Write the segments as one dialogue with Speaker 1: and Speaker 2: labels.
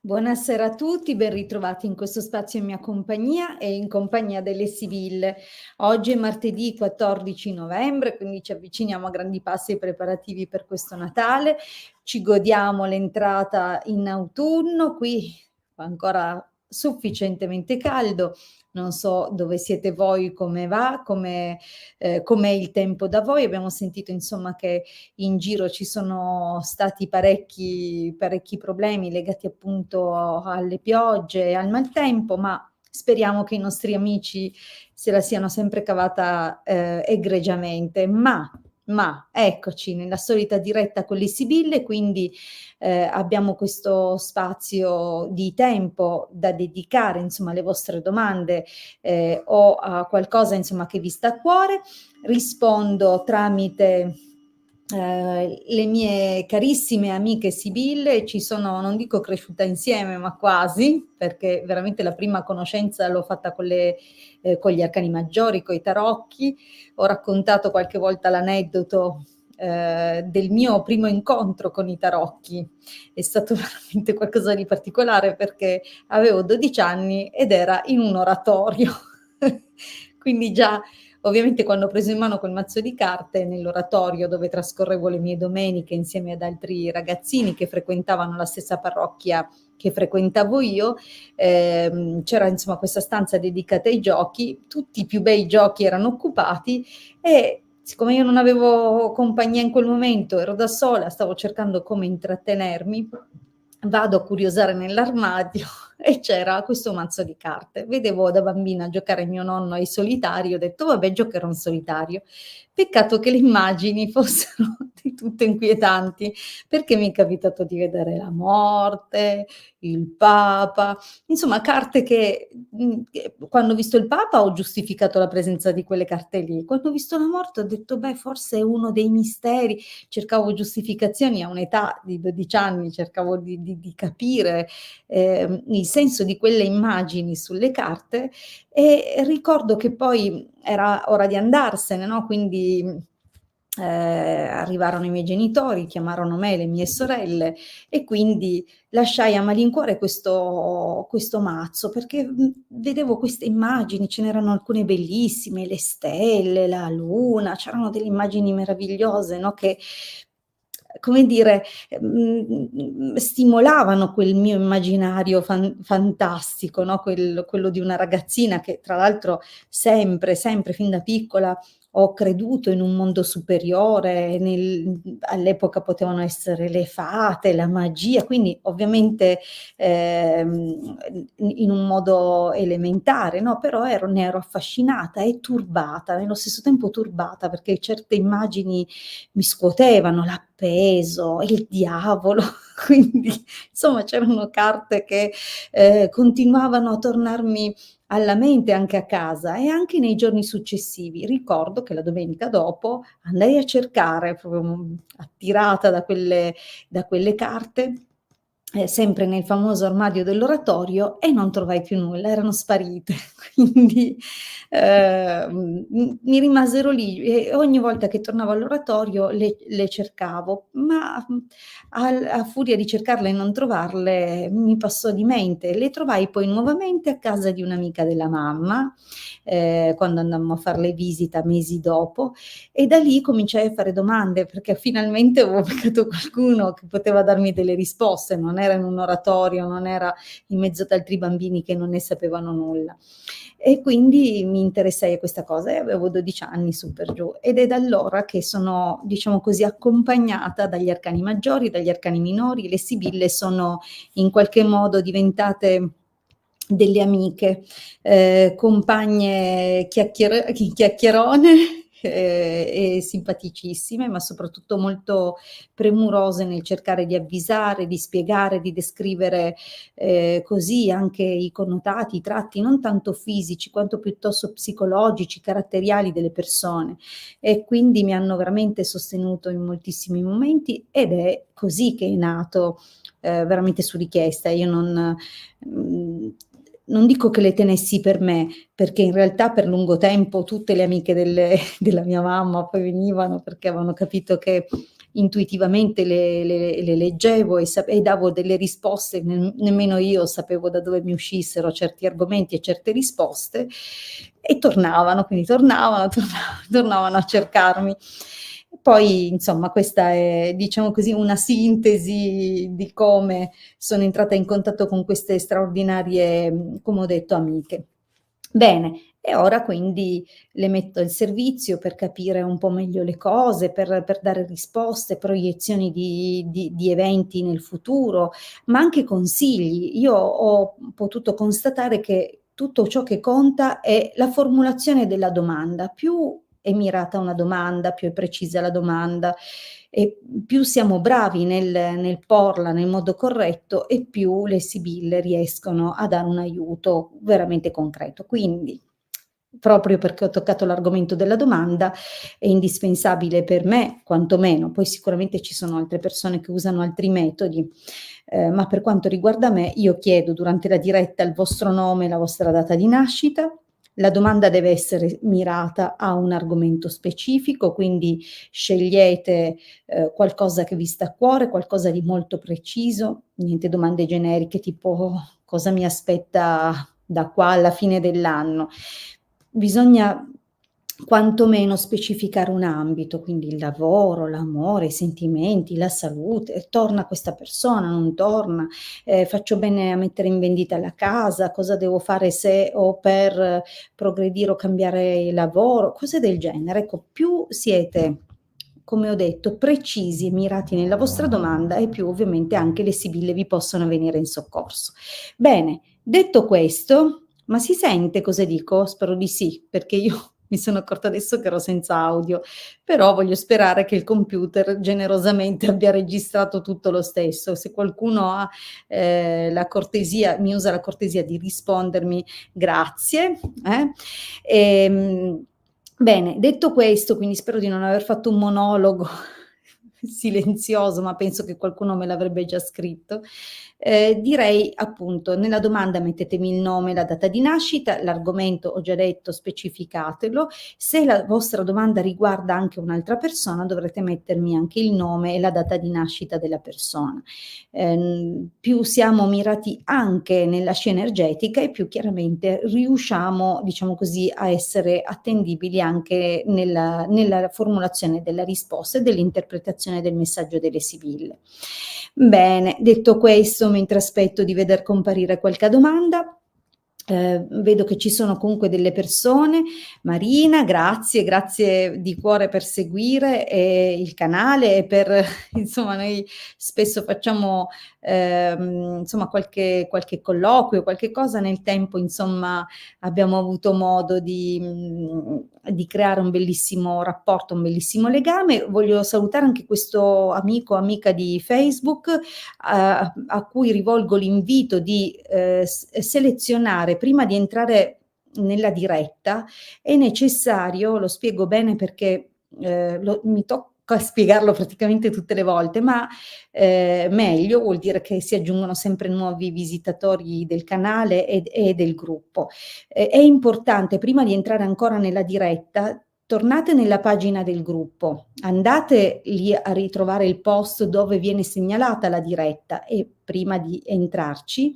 Speaker 1: Buonasera a tutti, ben ritrovati in questo spazio in mia compagnia e in compagnia delle Sibille. Oggi è martedì 14 novembre, quindi ci avviciniamo a grandi passi ai preparativi per questo Natale. Ci godiamo l'entrata in autunno, qui fa ancora sufficientemente caldo. Non so dove siete voi, come va, com'è il tempo da voi. Abbiamo sentito insomma che in giro ci sono stati parecchi problemi legati appunto alle piogge e al maltempo, ma speriamo che i nostri amici se la siano sempre cavata egregiamente. Ma eccoci nella solita diretta con le Sibille, quindi abbiamo questo spazio di tempo da dedicare insomma alle vostre domande o a qualcosa insomma che vi sta a cuore. Rispondo tramite le mie carissime amiche Sibille. Ci sono, non dico cresciuta insieme, ma quasi, perché veramente la prima conoscenza l'ho fatta con gli arcani maggiori, con i tarocchi. Ho raccontato qualche volta l'aneddoto del mio primo incontro con i tarocchi. È stato veramente qualcosa di particolare perché avevo 12 anni ed era in un oratorio. Quindi già, ovviamente, quando ho preso in mano quel mazzo di carte nell'oratorio dove trascorrevo le mie domeniche insieme ad altri ragazzini che frequentavano la stessa parrocchia che frequentavo io, c'era insomma questa stanza dedicata ai giochi, tutti i più bei giochi erano occupati e siccome io non avevo compagnia in quel momento, ero da sola, stavo cercando come intrattenermi, vado a curiosare nell'armadio e c'era questo mazzo di carte. Vedevo da bambina giocare mio nonno ai solitario, ho detto vabbè, giocherò in solitario. Peccato che le immagini fossero di tutto inquietanti, perché mi è capitato di vedere la morte, il Papa, insomma carte che quando ho visto il Papa ho giustificato la presenza di quelle carte lì. Quando ho visto la morte ho detto beh, forse è uno dei misteri. Cercavo giustificazioni a un'età di 12 anni, cercavo di capire il senso di quelle immagini sulle carte e ricordo che poi era ora di andarsene, no? Quindi arrivarono i miei genitori, chiamarono me e le mie sorelle e quindi lasciai a malincuore questo mazzo perché vedevo queste immagini, ce n'erano alcune bellissime, le stelle, la luna, c'erano delle immagini meravigliose, no? Che come dire, stimolavano quel mio immaginario fantastico, no? Quello di una ragazzina che tra l'altro sempre, sempre fin da piccola ho creduto in un mondo superiore, all'epoca potevano essere le fate, la magia, quindi ovviamente in un modo elementare, no? Però ne ero affascinata e turbata, nello stesso tempo turbata perché certe immagini mi scuotevano, l'appeso, il diavolo, quindi insomma c'erano carte che continuavano a tornarmi alla mente anche a casa e anche nei giorni successivi. Ricordo che la domenica dopo andai a cercare, proprio attirata da quelle carte, sempre nel famoso armadio dell'oratorio e non trovai più nulla, erano sparite. Quindi mi rimasero lì e ogni volta che tornavo all'oratorio le cercavo, ma a furia di cercarle e non trovarle mi passò di mente. Le trovai poi nuovamente a casa di un'amica della mamma, quando andammo a farle visita mesi dopo e da lì cominciai a fare domande perché finalmente avevo beccato qualcuno che poteva darmi delle risposte, non era in un oratorio, non era in mezzo ad altri bambini che non ne sapevano nulla. E quindi mi interessai a questa cosa e avevo 12 anni su per giù ed è da allora che sono, diciamo così, accompagnata dagli arcani maggiori, dagli arcani minori. Le Sibille sono in qualche modo diventate delle amiche, compagne chiacchierone e simpaticissime, ma soprattutto molto premurose nel cercare di avvisare, di spiegare, di descrivere così anche i connotati, i tratti non tanto fisici quanto piuttosto psicologici, caratteriali delle persone e quindi mi hanno veramente sostenuto in moltissimi momenti ed è così che è nato veramente su richiesta. Io non, mh, non dico che le tenessi per me, perché in realtà per lungo tempo tutte le amiche della mia mamma poi venivano perché avevano capito che intuitivamente le leggevo e davo delle risposte, nemmeno io sapevo da dove mi uscissero certi argomenti e certe risposte, e tornavano, quindi tornavano a cercarmi. Poi insomma questa è, diciamo così, una sintesi di come sono entrata in contatto con queste straordinarie, come ho detto, amiche. Bene, e ora quindi le metto al servizio per capire un po' meglio le cose, per dare risposte, proiezioni di eventi nel futuro, ma anche consigli. Io ho potuto constatare che tutto ciò che conta è la formulazione della domanda. Più è mirata una domanda, più è precisa la domanda, e più siamo bravi nel porla nel modo corretto e più le sibille riescono a dare un aiuto veramente concreto. Quindi, proprio perché ho toccato l'argomento della domanda, è indispensabile per me, quantomeno, poi sicuramente ci sono altre persone che usano altri metodi, ma per quanto riguarda me, io chiedo durante la diretta il vostro nome e la vostra data di nascita. La domanda deve essere mirata a un argomento specifico, quindi scegliete qualcosa che vi sta a cuore, qualcosa di molto preciso, niente domande generiche tipo cosa mi aspetta da qua alla fine dell'anno. Bisogna quantomeno specificare un ambito, quindi il lavoro, l'amore, i sentimenti, la salute, torna questa persona, non torna, faccio bene a mettere in vendita la casa, cosa devo fare se o per progredire o cambiare lavoro, cose del genere. Ecco, più siete, come ho detto, precisi e mirati nella vostra domanda e più ovviamente anche le sibille vi possono venire in soccorso. Bene, detto questo, ma si sente cosa dico? Spero di sì, perché io mi sono accorta adesso che ero senza audio, però voglio sperare che il computer generosamente abbia registrato tutto lo stesso. Se qualcuno ha la cortesia, mi usa la cortesia di rispondermi, grazie. Bene, detto questo, quindi spero di non aver fatto un monologo silenzioso, ma penso che qualcuno me l'avrebbe già scritto. Direi appunto, nella domanda mettetemi il nome, la data di nascita, l'argomento ho già detto, specificatelo. Se la vostra domanda riguarda anche un'altra persona, dovrete mettermi anche il nome e la data di nascita della persona. Più siamo mirati anche nella scia energetica e più chiaramente riusciamo, diciamo così, a essere attendibili anche nella formulazione della risposta e dell'interpretazione del messaggio delle sibille. Bene, detto questo, mentre aspetto di veder comparire qualche domanda, vedo che ci sono comunque delle persone. Marina, grazie di cuore per seguire il canale e per insomma noi spesso facciamo insomma qualche colloquio, qualche cosa nel tempo, insomma abbiamo avuto modo di creare un bellissimo rapporto, un bellissimo legame. Voglio salutare anche questo amico o amica di Facebook a cui rivolgo l'invito di selezionare prima di entrare nella diretta. È necessario, lo spiego bene perché mi tocca spiegarlo praticamente tutte le volte, ma meglio vuol dire che si aggiungono sempre nuovi visitatori del canale e del gruppo. È importante, prima di entrare ancora nella diretta, tornate nella pagina del gruppo, andate lì a ritrovare il post dove viene segnalata la diretta e prima di entrarci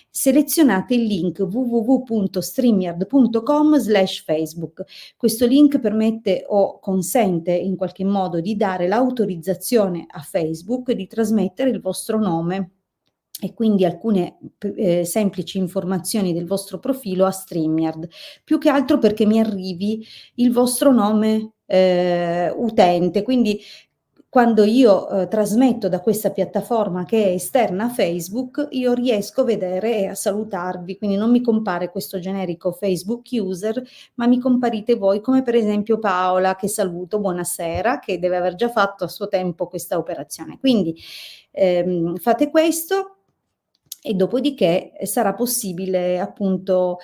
Speaker 1: selezionate il link www.streamyard.com/facebook. Questo link permette o consente in qualche modo di dare l'autorizzazione a Facebook di trasmettere il vostro nome e quindi alcune semplici informazioni del vostro profilo a StreamYard, più che altro perché mi arrivi il vostro nome utente, quindi quando io trasmetto da questa piattaforma che è esterna a Facebook, io riesco a vedere e a salutarvi, quindi non mi compare questo generico Facebook user, ma mi comparite voi, come per esempio Paola, che saluto, buonasera, che deve aver già fatto a suo tempo questa operazione. Quindi fate questo e dopodiché sarà possibile appunto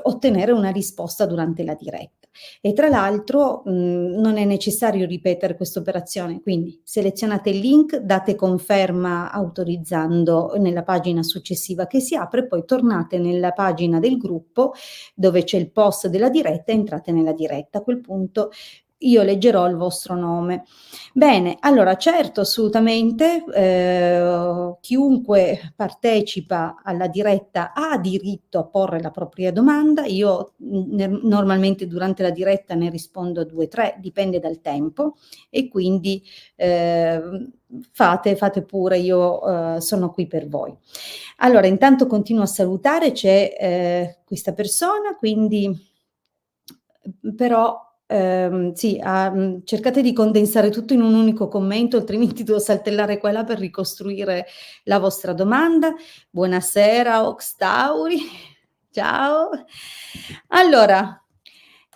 Speaker 1: ottenere una risposta durante la diretta. E tra l'altro, non è necessario ripetere questa operazione, quindi selezionate il link, date conferma autorizzando nella pagina successiva che si apre, poi tornate nella pagina del gruppo dove c'è il post della diretta e entrate nella diretta. A quel punto io leggerò il vostro nome. Bene, allora certo, assolutamente, chiunque partecipa alla diretta ha diritto a porre la propria domanda. Io normalmente durante la diretta ne rispondo 2, 3, dipende dal tempo, e quindi fate pure, io sono qui per voi. Allora, intanto continuo a salutare, c'è questa persona, quindi però sì, cercate di condensare tutto in un unico commento, altrimenti devo saltellare qua e là per ricostruire la vostra domanda. Buonasera Oxtauri, ciao. Allora,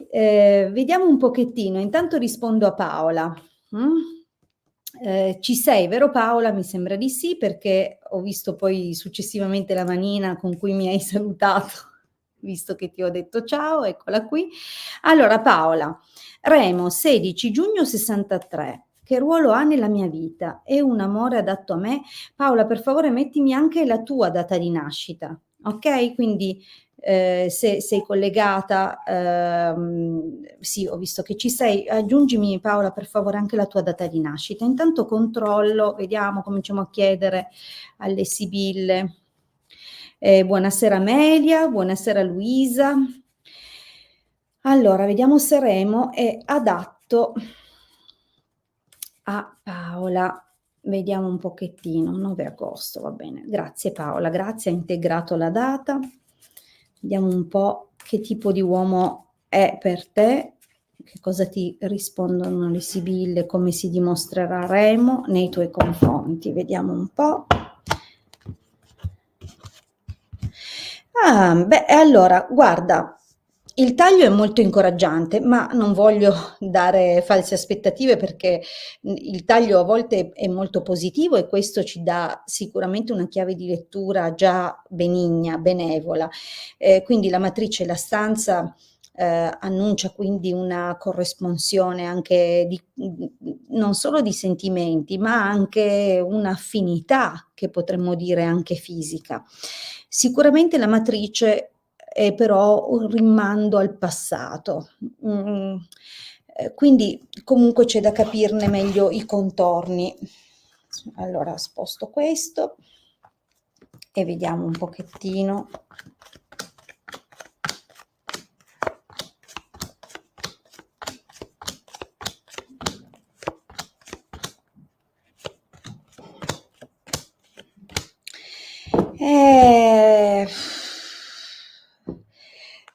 Speaker 1: vediamo un pochettino, intanto rispondo a Paola. Ci sei, vero Paola? Mi sembra di sì, perché ho visto poi successivamente la manina con cui mi hai salutato, visto che ti ho detto ciao, eccola qui. Allora Paola, Remo, 16 giugno 63. Che ruolo ha nella mia vita? È un amore adatto a me? Paola, per favore mettimi anche la tua data di nascita, ok? Quindi se sei collegata, sì, ho visto che ci sei, aggiungimi Paola per favore anche la tua data di nascita. Intanto controllo, vediamo, cominciamo a chiedere alle Sibille. Buonasera Amelia, buonasera Luisa. Allora, vediamo se Remo è adatto a Paola. Vediamo un pochettino, 9 agosto, va bene. Grazie Paola, grazie, ha integrato la data. Vediamo un po' che tipo di uomo è per te, che cosa ti rispondono le Sibille, come si dimostrerà Remo nei tuoi confronti. Vediamo un po'. Beh, allora, guarda, il taglio è molto incoraggiante, ma non voglio dare false aspettative perché il taglio a volte è molto positivo e questo ci dà sicuramente una chiave di lettura già benigna, benevola. Quindi la matrice e la stanza annuncia quindi una corresponsione anche non solo di sentimenti, ma anche un'affinità che potremmo dire anche fisica. Sicuramente la matrice è però un rimando al passato. Quindi comunque c'è da capirne meglio i contorni. Allora sposto questo e vediamo un pochettino.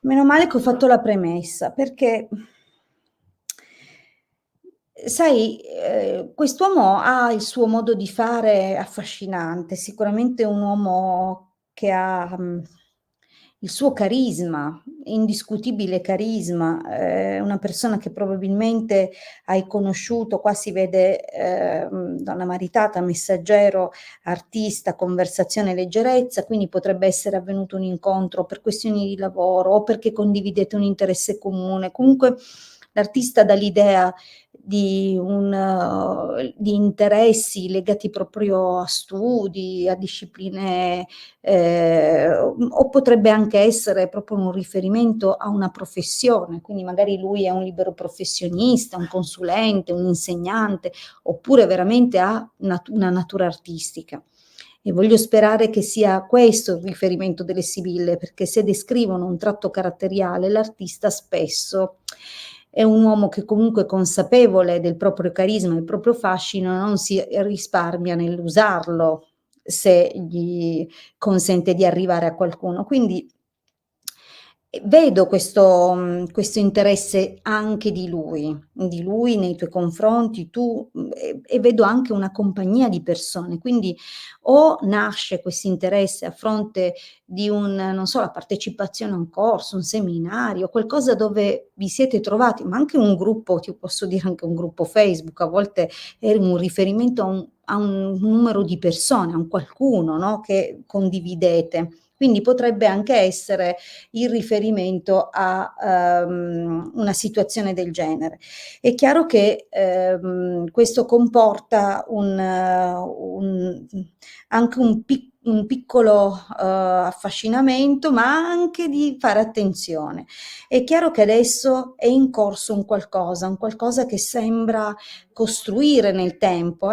Speaker 1: Meno male che ho fatto la premessa, perché sai, quest'uomo ha il suo modo di fare affascinante, sicuramente un uomo che ha, il suo carisma, indiscutibile carisma, una persona che probabilmente hai conosciuto, qua si vede, donna maritata, messaggero, artista, conversazione, leggerezza, quindi potrebbe essere avvenuto un incontro per questioni di lavoro o perché condividete un interesse comune. Comunque l'artista dà l'idea di interessi legati proprio a studi, a discipline, o potrebbe anche essere proprio un riferimento a una professione, quindi magari lui è un libero professionista, un consulente, un insegnante, oppure veramente ha una natura artistica. E voglio sperare che sia questo il riferimento delle Sibille, perché se descrivono un tratto caratteriale, l'artista spesso è un uomo che comunque è consapevole del proprio carisma, del proprio fascino, non si risparmia nell'usarlo se gli consente di arrivare a qualcuno. Quindi vedo questo interesse anche di lui nei tuoi confronti, tu e vedo anche una compagnia di persone, quindi o nasce questo interesse a fronte di non so, la partecipazione a un corso, un seminario, qualcosa dove vi siete trovati, ma anche un gruppo, ti posso dire anche un gruppo Facebook, a volte è un riferimento a un numero di persone, a un qualcuno, no, che condividete Quindi potrebbe anche essere il riferimento a una situazione del genere. È chiaro che questo comporta anche un piccolo affascinamento, ma anche di fare attenzione. È chiaro che adesso è in corso un qualcosa che sembra costruire nel tempo,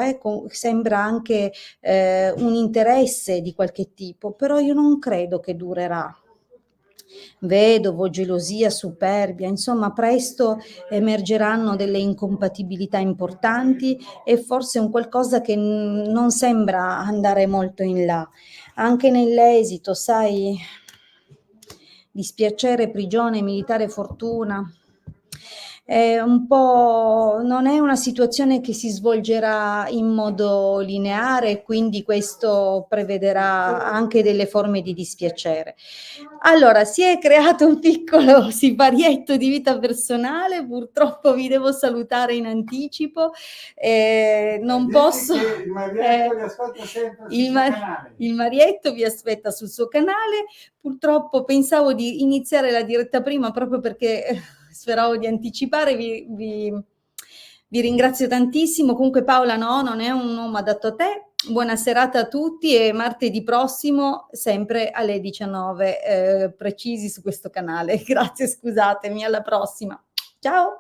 Speaker 1: sembra anche un interesse di qualche tipo, però io non credo che durerà. Vedovo, gelosia, superbia, insomma presto emergeranno delle incompatibilità importanti e forse un qualcosa che non sembra andare molto in là. Anche nell'esito, sai, dispiacere, prigione, militare, fortuna. È un po', non è una situazione che si svolgerà in modo lineare, quindi questo prevederà anche delle forme di dispiacere. Allora, si è creato un piccolo siparietto di vita personale, purtroppo vi devo salutare in anticipo, non posso...
Speaker 2: Il Marietto vi aspetta sempre sul suo canale.
Speaker 1: Il Marietto vi aspetta sul suo canale, purtroppo pensavo di iniziare la diretta prima proprio perché speravo di anticipare, vi ringrazio tantissimo. Comunque Paola no, non è un nome adatto a te. Buona serata a tutti e martedì prossimo sempre alle 19 precisi su questo canale. Grazie, scusatemi, alla prossima. Ciao!